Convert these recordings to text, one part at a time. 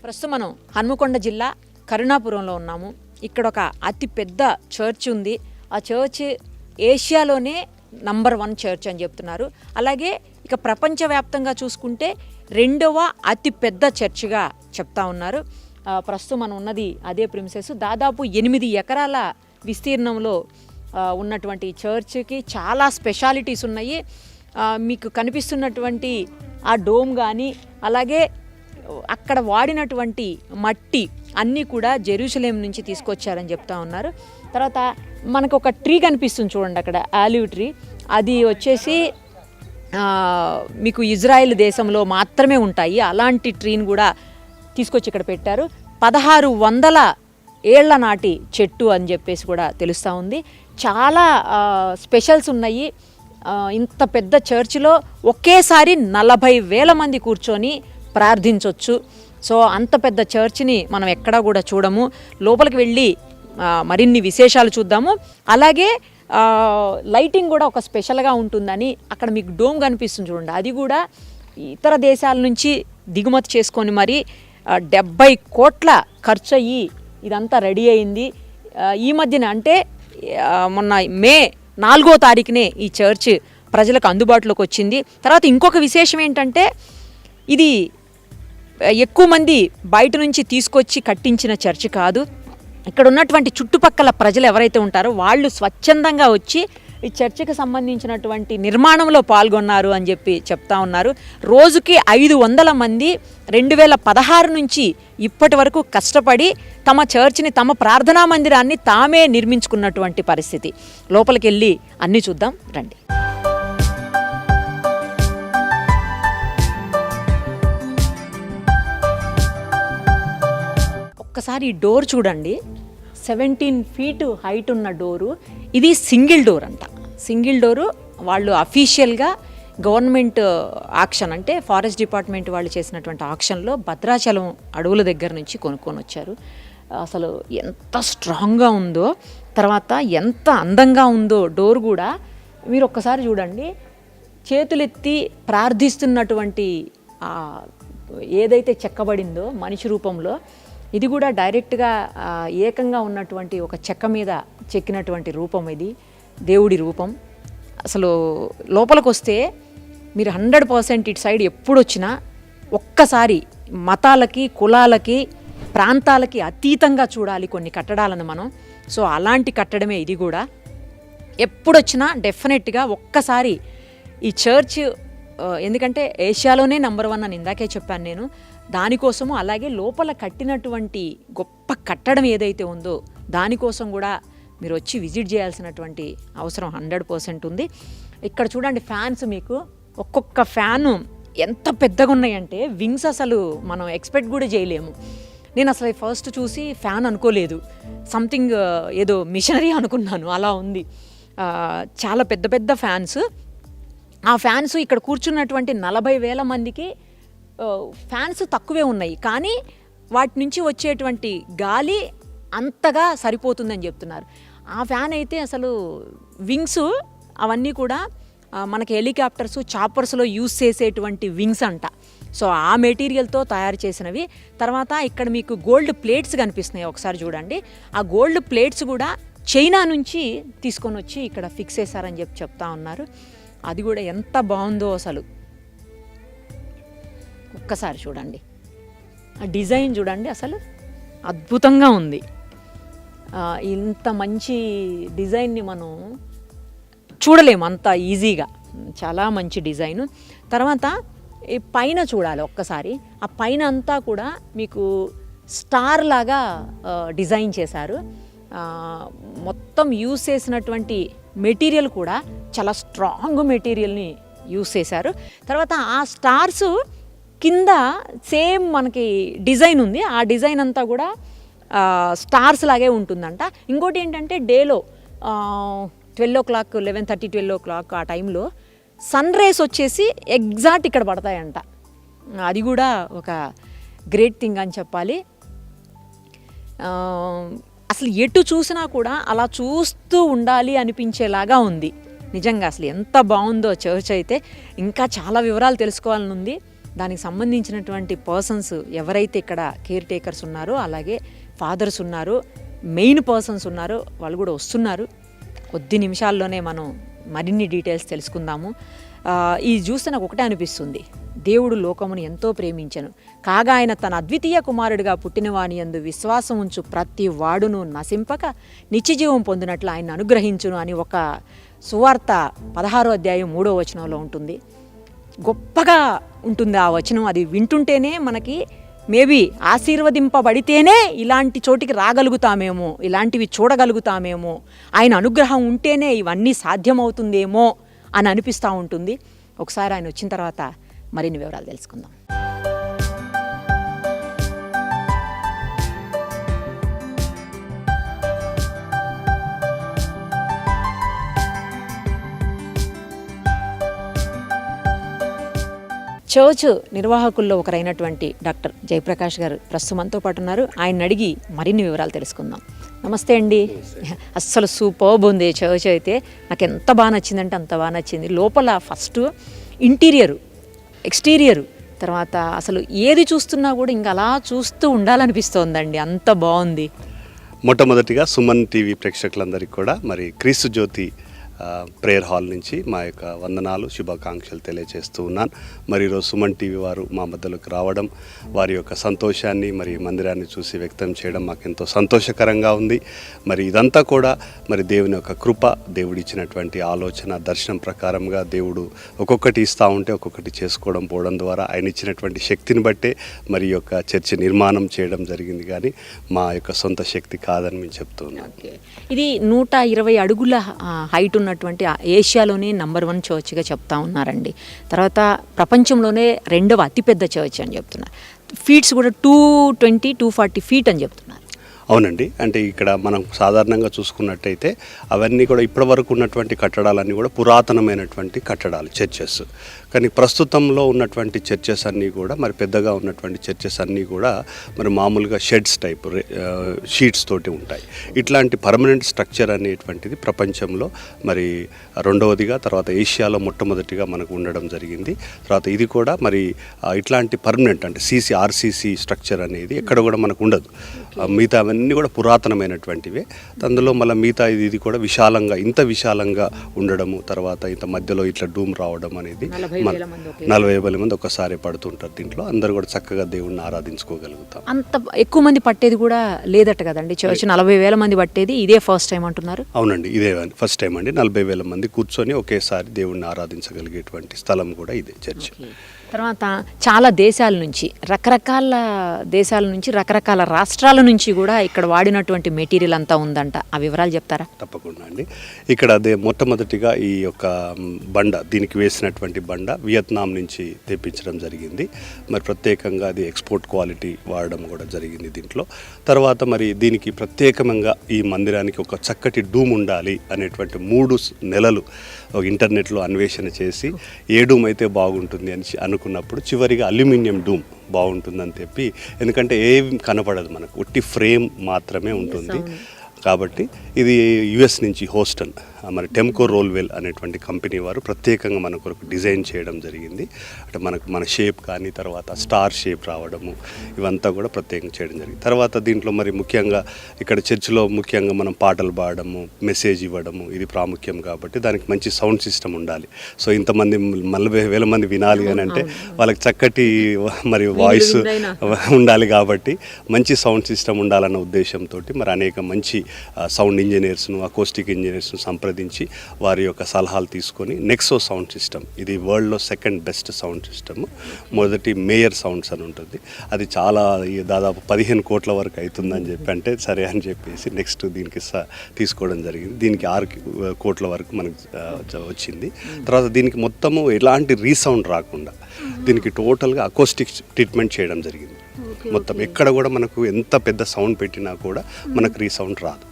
ప్రస్తుతం మనం హన్మకొండ జిల్లా కరుణాపురంలో ఉన్నాము. ఇక్కడ ఒక అతి పెద్ద చర్చ్ ఉంది. ఆ చర్చ్ ఏషియాలోనే నంబర్ 1 చర్చ్ అని చెప్తున్నారు. అలాగే ఇక ప్రపంచవ్యాప్తంగా చూసుకుంటే 2వ అతి పెద్ద చర్చ్గా చెప్తా ఉన్నారు. ప్రస్తుతం మనం ఉన్నది అదే ప్రిమిసెస్. దాదాపు 8 ఎకరాల విస్తీర్ణంలో ఉన్నటువంటి చర్చ్కి చాలా స్పెషాలిటీస్ ఉన్నాయి. మీకు కనిపిస్తున్నటువంటి ఆ డోమ్ కానీ అలాగే అక్కడ వాడినటువంటి మట్టి అన్నీ కూడా జెరూసలేం నుంచి తీసుకొచ్చారని చెప్తా ఉన్నారు. తర్వాత మనకు ఒక ట్రీ కనిపిస్తుంది చూడండి, అక్కడ ఆలివ్ ట్రీ. అది వచ్చేసి మీకు ఇజ్రాయెల్ దేశంలో మాత్రమే ఉంటాయి. అలాంటి ట్రీని కూడా తీసుకొచ్చి ఇక్కడ పెట్టారు. 1600 ఏళ్ల నాటి చెట్టు అని చెప్పేసి కూడా తెలుస్తూ ఉంది. చాలా స్పెషల్స్ ఉన్నాయి. ఇంత పెద్ద చర్చిలో ఒకేసారి 40,000 మంది కూర్చొని ప్రార్థించవచ్చు. సో అంత పెద్ద చర్చిని మనం ఎక్కడా కూడా చూడము. లోపలికి వెళ్ళి మరిన్ని విశేషాలు చూద్దాము. అలాగే లైటింగ్ కూడా ఒక స్పెషల్గా ఉంటుందని అక్కడ మీకు డోమ్ కనిపిస్తుంది చూడండి. అది కూడా ఇతర దేశాల నుంచి దిగుమతి చేసుకొని మరి 70 కోట్ల ఖర్చు అయ్యి ఇదంతా రెడీ అయింది. ఈ మధ్యన అంటే మొన్న మే 4వ తారీఖునే ఈ చర్చ్ ప్రజలకు అందుబాటులోకి వచ్చింది. తర్వాత ఇంకొక విశేషం ఏంటంటే ఇది ఎక్కువ మంది బయట నుంచి తీసుకొచ్చి కట్టించిన చర్చ్ కాదు. ఇక్కడ ఉన్నటువంటి చుట్టుపక్కల ప్రజలు ఎవరైతే ఉంటారో వాళ్ళు స్వచ్ఛందంగా వచ్చి ఈ చర్చికి సంబంధించినటువంటి నిర్మాణంలో పాల్గొన్నారు అని చెప్పి చెప్తా ఉన్నారు. రోజుకి 500 మంది 2016 నుంచి ఇప్పటి వరకు కష్టపడి తమ చర్చిని, తమ ప్రార్థనా మందిరాన్ని తామే నిర్మించుకున్నటువంటి పరిస్థితి. లోపలికి వెళ్ళి అన్నీ చూద్దాం రండి. ఒక్కసారి ఈ డోర్ చూడండి, 17 ఫీట్ హైట్ ఉన్న డోరు. ఇది సింగిల్ డోర్ అంట. సింగిల్ డోరు వాళ్ళు అఫీషియల్గా గవర్నమెంట్ ఆక్షన్ అంటే ఫారెస్ట్ డిపార్ట్మెంట్ వాళ్ళు చేసినటువంటి ఆక్షన్లో భద్రాచలం అడవుల దగ్గర నుంచి కొనుక్కొని వచ్చారు. అసలు ఎంత స్ట్రాంగ్గా ఉందో, తర్వాత ఎంత అందంగా ఉందో డోర్ కూడా. మీరు ఒక్కసారి చూడండి, చేతులెత్తి ప్రార్థిస్తున్నటువంటి ఏదైతే చెక్కబడిందో మనిషి రూపంలో, ఇది కూడా డైరెక్ట్గా ఏకంగా ఉన్నటువంటి ఒక చెక్క మీద చెక్కినటువంటి రూపం. ఇది దేవుడి రూపం. అసలు లోపలికి వస్తే మీరు 100% ఇటు సైడ్ ఎప్పుడు వచ్చినా ఒక్కసారి మతాలకి, కులాలకి, ప్రాంతాలకి అతీతంగా చూడాలి కొన్ని కట్టడాలను మనం. సో అలాంటి కట్టడమే ఇది కూడా. ఎప్పుడొచ్చినా డెఫినెట్గా ఒక్కసారి ఈ చర్చ్, ఎందుకంటే ఏషియాలోనే నంబర్ 1 అని ఇందాకే చెప్పాను నేను. దానికోసము అలాగే లోపల కట్టినటువంటి గొప్ప కట్టడం ఏదైతే ఉందో దానికోసం కూడా మీరు వచ్చి విజిట్ చేయాల్సినటువంటి అవసరం 100% ఉంది. ఇక్కడ చూడండి ఫ్యాన్స్, మీకు ఒక్కొక్క ఫ్యాను ఎంత పెద్దగా ఉన్నాయంటే వింగ్స్ అసలు మనం ఎక్స్పెక్ట్ కూడా చేయలేము. నేను అసలు ఫస్ట్ చూసి ఫ్యాన్ అనుకోలేదు, సంథింగ్ ఏదో మిషనరీ అనుకున్నాను. అలా ఉంది. చాలా పెద్ద పెద్ద ఫ్యాన్స్. ఆ ఫ్యాన్స్ ఇక్కడ కూర్చున్నటువంటి 40,000 మందికి ఫ్యాన్స్ తక్కువే ఉన్నాయి, కానీ వాటి నుంచి వచ్చేటువంటి గాలి అంతగా సరిపోతుందని చెప్తున్నారు. ఆ ఫ్యాన్ అయితే అసలు వింగ్స్ అవన్నీ కూడా మనకి హెలికాప్టర్స్, చాపర్స్లో యూజ్ చేసేటువంటి వింగ్స్ అంట. సో ఆ మెటీరియల్తో తయారు చేసినవి. తర్వాత ఇక్కడ మీకు గోల్డ్ ప్లేట్స్ కనిపిస్తున్నాయి, ఒకసారి చూడండి. ఆ గోల్డ్ ప్లేట్స్ కూడా చైనా నుంచి తీసుకొని వచ్చి ఇక్కడ ఫిక్స్ చేశారని చెప్తా ఉన్నారు. అది కూడా ఎంత బాగుందో అసలు. ఒక్కసారి చూడండి, ఆ డిజైన్ చూడండి, అసలు అద్భుతంగా ఉంది. ఇంత మంచి డిజైన్ని మనం చూడలేము అంత ఈజీగా. చాలా మంచి డిజైను. తర్వాత ఈ పైన చూడాలి ఒక్కసారి. ఆ పైన అంతా కూడా మీకు స్టార్ లాగా డిజైన్ చేశారు. మొత్తం యూజ్ చేసినటువంటి మెటీరియల్ కూడా చాలా స్ట్రాంగ్ మెటీరియల్ని యూజ్ చేశారు. తర్వాత ఆ స్టార్స్ కింద సేమ్ మనకి డిజైన్ ఉంది. ఆ డిజైన్ అంతా కూడా స్టార్స్ లాగే ఉంటుందంట. ఇంకోటి ఏంటంటే డేలో 12 o'clock, 11:30, 12 o'clock ఆ టైంలో సన్ రేస్ వచ్చేసి ఎగ్జాక్ట్ ఇక్కడ పడతాయంట. అది కూడా ఒక గ్రేట్ థింగ్ అని చెప్పాలి. అసలు ఎటు చూసినా కూడా అలా చూస్తూ ఉండాలి అనిపించేలాగా ఉంది. నిజంగా అసలు ఎంత బాగుందో చర్చ్ అయితే. ఇంకా చాలా వివరాలు తెలుసుకోవాలని ఉంది. దానికి సంబంధించినటువంటి పర్సన్స్ ఎవరైతే ఇక్కడ కేర్ టేకర్స్ ఉన్నారో, అలాగే ఫాదర్స్ ఉన్నారు, మెయిన్ పర్సన్స్ ఉన్నారో వాళ్ళు కూడా వస్తున్నారు. కొద్ది నిమిషాల్లోనే మనం మరిన్ని డీటెయిల్స్ తెలుసుకుందాము. ఇది చూస్తే నాకు ఒకటే అనిపిస్తుంది, దేవుడు లోకమును ఎంతో ప్రేమించెను కాగా ఆయన తన అద్వితీయ కుమారుడిగా పుట్టినవాని యందు విశ్వాసం ఉంచు ప్రతి వాడును నశింపక నిత్యజీవం పొందినట్లు ఆయన అనుగ్రహించును అని ఒక సువార్త 16వ అధ్యాయం 3వ వచనంలో ఉంటుంది. గొప్పగా ఉంటుంది ఆ వచనం. అది వింటుంటేనే మనకి మేబీ ఆశీర్వదింపబడితేనే ఇలాంటి చోటికి రాగలుగుతామేమో, ఇలాంటివి చూడగలుగుతామేమో, ఆయన అనుగ్రహం ఉంటేనే ఇవన్నీ సాధ్యమవుతుందేమో అని అనిపిస్తూ ఉంటుంది. ఒకసారి ఆయన వచ్చిన తర్వాత మరిన్ని వివరాలు తెలుసుకుందాం. చర్చ్ నిర్వాహకుల్లో ఒకరైనటువంటి డాక్టర్ జయప్రకాష్ గారు ప్రస్తుతం మనతో పాటు ఉన్నారు. ఆయన అడిగి మరిన్ని వివరాలు తెలుసుకుందాం. నమస్తే అండి. అస్సలు సూపర్బ్ ఉంది చర్చ్ అయితే. నాకు ఎంత బాగా నచ్చిందంటే అంత బాగా నచ్చింది. లోపల ఫస్ట్ ఇంటీరియరు, ఎక్స్టీరియరు, తర్వాత అసలు ఏది చూస్తున్నా కూడా ఇంకా అలా చూస్తూ ఉండాలనిపిస్తోందండి, అంత బాగుంది. మొట్టమొదటిగా సుమన్ టీవీ ప్రేక్షకులందరికీ కూడా మరి క్రీస్తు జ్యోతి ప్రేయర్ హాల్ నుంచి మా యొక్క వందనాలు, శుభాకాంక్షలు తెలియజేస్తూ ఉన్నాను. మరి ఈరోజు సుమన్ టీవీ వారు మా మధ్యలోకి రావడం, వారి యొక్క సంతోషాన్ని మరి మందిరాన్ని చూసి వ్యక్తం చేయడం మాకు ఎంతో సంతోషకరంగా ఉంది. మరి ఇదంతా కూడా మరి దేవుని యొక్క కృప, దేవుడు ఇచ్చినటువంటి ఆలోచన, దర్శనం ప్రకారంగా దేవుడు ఒక్కొక్కటి ఇస్తూ ఉంటే ఒక్కొక్కటి చేసుకోవడం పోవడం ద్వారా ఆయన ఇచ్చినటువంటి శక్తిని బట్టే మరి యొక్క చర్చ్ నిర్మాణం చేయడం జరిగింది, కానీ మా యొక్క సొంత శక్తి కాదని మేము చెప్తూ ఉన్నాం. ఇది 120 అడుగుల హైట్ ఉన్నటువంటి ఏషియాలోనే నంబర్ 1 చర్చ్గా చెప్తా ఉన్నారండి. తర్వాత ప్రపంచంలోనే 2వ అతిపెద్ద చర్చ్ అని చెప్తున్నారు. ఫీట్స్ కూడా 240 ఫీట్ అని చెప్తున్నారు. అవునండి. అంటే ఇక్కడ మనం సాధారణంగా చూసుకున్నట్టయితే అవన్నీ కూడా ఇప్పటివరకు ఉన్నటువంటి కట్టడాలన్నీ కూడా పురాతనమైనటువంటి కట్టడాలు, చర్చెస్. కానీ ప్రస్తుతంలో ఉన్నటువంటి చర్చెస్ అన్నీ కూడా మరి పెద్దగా ఉన్నటువంటి చర్చెస్ అన్నీ కూడా మరి మామూలుగా షెడ్స్ టైప్ షీట్స్ తోటి ఉంటాయి. ఇట్లాంటి పర్మనెంట్ స్ట్రక్చర్ అనేటువంటిది ప్రపంచంలో మరి రెండవదిగా, తర్వాత ఏషియాలో మొట్టమొదటిగా మనకు ఉండడం జరిగింది. తర్వాత ఇది కూడా మరి ఇట్లాంటి పర్మనెంట్ అంటే ఆర్సీసీ స్ట్రక్చర్ అనేది ఎక్కడ కూడా మనకు ఉండదు. మిగతా అవన్నీ కూడా పురాతనమైనటువంటివే. అందులో మళ్ళీ మిగతా ఇది కూడా విశాలంగా, ఇంత విశాలంగా ఉండడము, తర్వాత ఇంత మధ్యలో ఇట్లా డూమ్ రావడం అనేది 40,000 మంది ఒక్కసారి పడుతుంటారు. దీంట్లో అందరూ కూడా చక్కగా దేవుణ్ణి ఆరాధించుకోగలుగుతాం. అంత ఎక్కువ మంది పట్టేది కూడా లేదట కదండి చర్చ్. 40,000 మంది పట్టేది ఇదే ఫస్ట్ టైం అంటున్నారు. అవునండి, ఇదే ఫస్ట్ టైం అండి. 40,000 మంది కూర్చొని ఒకేసారి దేవుణ్ణి ఆరాధించగలిగేటువంటి స్థలం కూడా ఇదే చర్చ్. తర్వాత చాలా దేశాల నుంచి, రకరకాల దేశాల నుంచి, రకరకాల రాష్ట్రాల నుంచి కూడా ఇక్కడ వాడినటువంటి మెటీరియల్ అంతా ఉందంట. ఆ వివరాలు చెప్తారా? తప్పకుండా అండి. ఇక్కడ అదే మొట్టమొదటిగా ఈ యొక్క బండ, దీనికి వేసినటువంటి బండ వియత్నాం నుంచి తెప్పించడం జరిగింది. మరి ప్రత్యేకంగా అది ఎక్స్పోర్ట్ క్వాలిటీ వాడడం కూడా జరిగింది దీంట్లో. తర్వాత మరి దీనికి ప్రత్యేకంగా ఈ మందిరానికి ఒక చక్కటి డూమ్ ఉండాలి అనేటువంటి 3 నెలలు ఇంటర్నెట్లో అన్వేషణ చేసి ఏ డూమ్ అయితే బాగుంటుంది అని అనుకున్నప్పుడు చివరిగా అల్యూమినియం డూమ్ బాగుంటుందని చెప్పి, ఎందుకంటే ఏం కనపడదు మనకు, ఉట్టి ఫ్రేమ్ మాత్రమే ఉంటుంది కాబట్టి ఇది యుఎస్ నుంచి హోస్టన్ మరి టెమ్కో రోల్వెల్ అనేటువంటి కంపెనీ వారు ప్రత్యేకంగా మన కొరకు డిజైన్ చేయడం జరిగింది. అంటే మన షేప్ కానీ, తర్వాత స్టార్ షేప్ రావడము, ఇవంతా కూడా ప్రత్యేకంగా చేయడం జరిగింది. తర్వాత దీంట్లో మరి ముఖ్యంగా ఇక్కడ చర్చిలో ముఖ్యంగా మనం పాటలు పాడము, మెసేజ్ ఇవ్వడము, ఇది ప్రాముఖ్యం కాబట్టి దానికి మంచి సౌండ్ సిస్టమ్ ఉండాలి. సో ఇంతమంది 40,000 మంది వినాలి అని అంటే వాళ్ళకి చక్కటి మరి వాయిస్ ఉండాలి కాబట్టి మంచి సౌండ్ సిస్టమ్ ఉండాలన్న ఉద్దేశంతో మరి అనేక మంచి సౌండ్ ఇంజనీర్స్ను, అకోస్టిక్ ఇంజనీర్స్ను సంప్రదించి వారి యొక్క సలహాలు తీసుకొని నెక్సో సౌండ్ సిస్టమ్, ఇది వరల్డ్లో 2nd బెస్ట్ సౌండ్ సిస్టమ్. మొదటి మేయర్ సౌండ్స్ అని ఉంటుంది, అది చాలా దాదాపు 15 కోట్ల వరకు అవుతుందని చెప్పి అంటే సరే అని చెప్పేసి నెక్స్ట్ దీనికి తీసుకోవడం జరిగింది. దీనికి 6 కోట్ల వరకు మనకు వచ్చింది. తర్వాత దీనికి మొత్తము ఎలాంటి రీసౌండ్ రాకుండా దీనికి టోటల్గా అకోస్టిక్ ట్రీట్మెంట్ చేయడం జరిగింది. మొత్తం ఎక్కడ కూడా మనకు ఎంత పెద్ద సౌండ్ పెట్టినా కూడా మనకు రీసౌండ్ రాదు.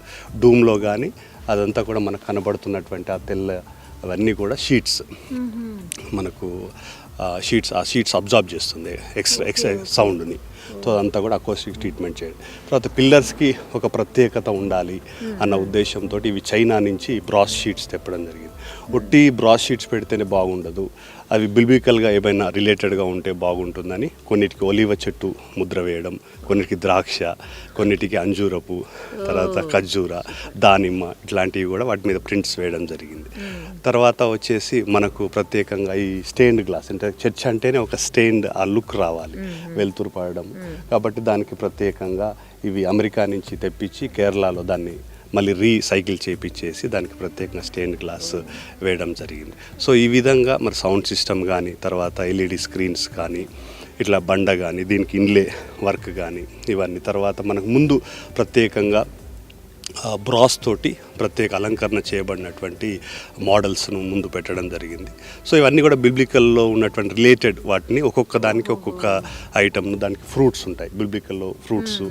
డూమ్లో కానీ అదంతా కూడా మనకు కనబడుతున్నటువంటి ఆ తెల్ల అవన్నీ కూడా షీట్స్ మనకు ఆ షీట్స్ అబ్జార్బ్ చేస్తుంది ఎక్స్ట్రా సౌండ్ని. సో అదంతా కూడా అకోస్టిక్ ట్రీట్మెంట్ చేయండి. తర్వాత పిల్లర్స్కి ఒక ప్రత్యేకత ఉండాలి అన్న ఉద్దేశంతో ఇవి చైనా నుంచి బ్రాస్ షీట్స్ తెప్పడం జరిగింది. ఒట్టి బ్రాస్ షీట్స్ పెడితేనే బాగుండదు, అవి బిల్బికల్గా ఏమైనా రిలేటెడ్గా ఉంటే బాగుంటుందని కొన్నిటికి ఒలివ చెట్టు ముద్ర వేయడం, కొన్నిటికి ద్రాక్ష, కొన్నిటికి అంజూరపు, తర్వాత ఖర్జూర, దానిమ్మ ఇట్లాంటివి కూడా వాటి మీద ప్రింట్స్ వేయడం జరిగింది. తర్వాత వచ్చేసి మనకు ప్రత్యేకంగా ఈ స్టెయిన్డ్ గ్లాస్, అంటే చర్చ్ అంటేనే ఒక స్టెయిన్డ్ ఆ లుక్ రావాలి, వెలుతురు పడడం, కాబట్టి దానికి ప్రత్యేకంగా ఇవి అమెరికా నుంచి తెప్పించి కేరళలో దాన్ని మళ్ళీ రీసైకిల్ చేయించేసి దానికి ప్రత్యేకంగా స్టెయిన్డ్ గ్లాస్ వేయడం జరిగింది. సో ఈ విధంగా మరి సౌండ్ సిస్టమ్ కానీ, తర్వాత ఎల్ఈడి స్క్రీన్స్ కానీ, ఇట్లా బండ కానీ, దీనికి ఇన్లే వర్క్ కానీ ఇవన్నీ, తర్వాత మనకు ముందు ప్రత్యేకంగా బ్రాస్ తోటి ప్రత్యేక అలంకరణ చేయబడినటువంటి మోడల్స్ను ముందు పెట్టడం జరిగింది. సో ఇవన్నీ కూడా బిబ్లికల్లో ఉన్నటువంటి రిలేటెడ్ వాటిని ఒక్కొక్క దానికి ఒక్కొక్క ఐటమ్ను, దానికి ఫ్రూట్స్ ఉంటాయి బిబ్లికల్లో, ఫ్రూట్స్,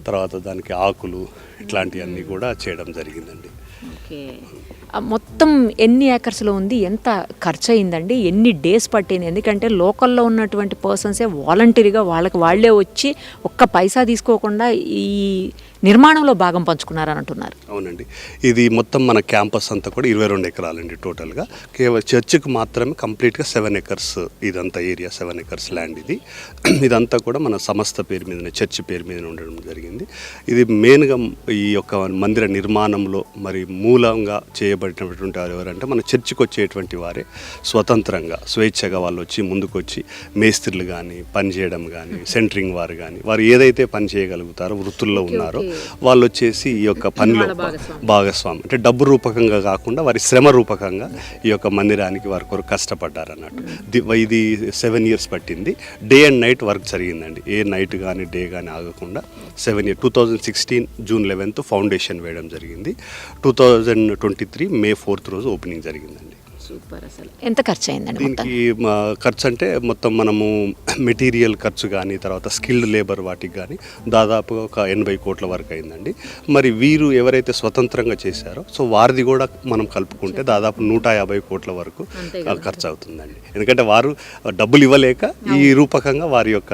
తర్వాత దానికి ఆకులు, ఇట్లాంటివన్నీ కూడా చేయడం జరిగిందండి. ఓకే, మొత్తం ఎన్ని ఏకర్స్లో ఉంది, ఎంత ఖర్చు అయిందండి, ఎన్ని డేస్ పట్టింది? ఎందుకంటే లోకల్లో ఉన్నటువంటి పర్సన్సే వాలంటరీగా వాళ్ళే వచ్చి ఒక్క పైసా తీసుకోకుండా ఈ నిర్మాణంలో భాగం పంచుకున్నారని అంటున్నారు. అవునండి, ఇది మొత్తం మన క్యాంపస్ అంతా కూడా 22 ఎకరాలండి టోటల్గా. కేవలం చర్చికి మాత్రమే కంప్లీట్గా 7 ఎకర్స్ ఇదంతా ఏరియా, 7 ఎకర్స్ ల్యాండ్ ఇది. ఇదంతా కూడా మన సంస్థ పేరు మీదనే, చర్చి పేరు మీదనే ఉండడం జరిగింది. ఇది మెయిన్గా ఈ యొక్క మందిర నిర్మాణంలో మరి మూలంగా చేయబడినటువంటి వారు ఎవరంటే మన చర్చికి వచ్చేటువంటి వారే స్వతంత్రంగా స్వేచ్ఛగా వాళ్ళు వచ్చి ముందుకు వచ్చి మేస్త్రీలు కానీ, పని చేయడం కానీ, సెంటరింగ్ వారు కానీ, వారు ఏదైతే పని చేయగలుగుతారో వృత్తుల్లో ఉన్నారో వాళ్ళు వచ్చేసి ఈ యొక్క పనిలో భాగస్వామి, అంటే డబ్బు రూపకంగా కాకుండా వారి శ్రమ రూపకంగా ఈ యొక్క మందిరానికి వారి కొరకు కష్టపడ్డారు అన్నట్టు. ఇది 7 years పట్టింది. డే అండ్ నైట్ వర్క్ జరిగిందండి, ఏ నైట్ కానీ డే కానీ ఆగకుండా. 7 years 2016 June 11th ఫౌండేషన్ వేయడం జరిగింది. 2023 May 4th రోజు ఓపెనింగ్ జరిగిందండి. సూపర్. అసలు ఎంత ఖర్చు అయిందండి? దీనికి ఖర్చు అంటే మొత్తం మనము మెటీరియల్ ఖర్చు కానీ, తర్వాత స్కిల్డ్ లేబర్ వాటికి కానీ దాదాపుగా ఒక 80 కోట్ల వరకు అయిందండి. మరి వీరు ఎవరైతే స్వతంత్రంగా చేశారో సో వారిది కూడా మనం కలుపుకుంటే దాదాపు 150 కోట్ల వరకు ఖర్చు అవుతుందండి. ఎందుకంటే వారు డబ్బులు ఇవ్వలేక ఈ రూపకంగా వారి యొక్క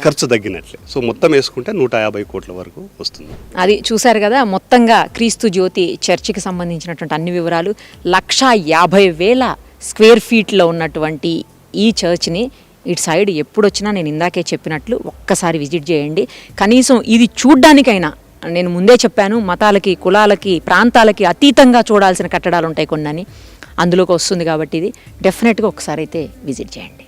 ఖర్చు తగ్గినట్లే. సో మొత్తం వేసుకుంటే 150 కోట్ల వరకు వస్తుంది. అది చూశారు కదా, మొత్తంగా క్రీస్తు జ్యోతి చర్చికి సంబంధించినటువంటి అన్ని వివరాలు. 150,000 స్క్వేర్ ఫీట్లో ఉన్నటువంటి ఈ చర్చ్ని ఇటు సైడ్ ఎప్పుడు వచ్చినా నేను ఇందాకే చెప్పినట్లు ఒక్కసారి విజిట్ చేయండి. కనీసం ఇది చూడ్డానికైనా, నేను ముందే చెప్పాను, మతాలకి, కులాలకి, ప్రాంతాలకి అతీతంగా చూడాల్సిన కట్టడాలు ఉంటాయి కొన్ని, అందులోకి వస్తుంది కాబట్టి ఇది డెఫినెట్గా ఒకసారి అయితే విజిట్ చేయండి.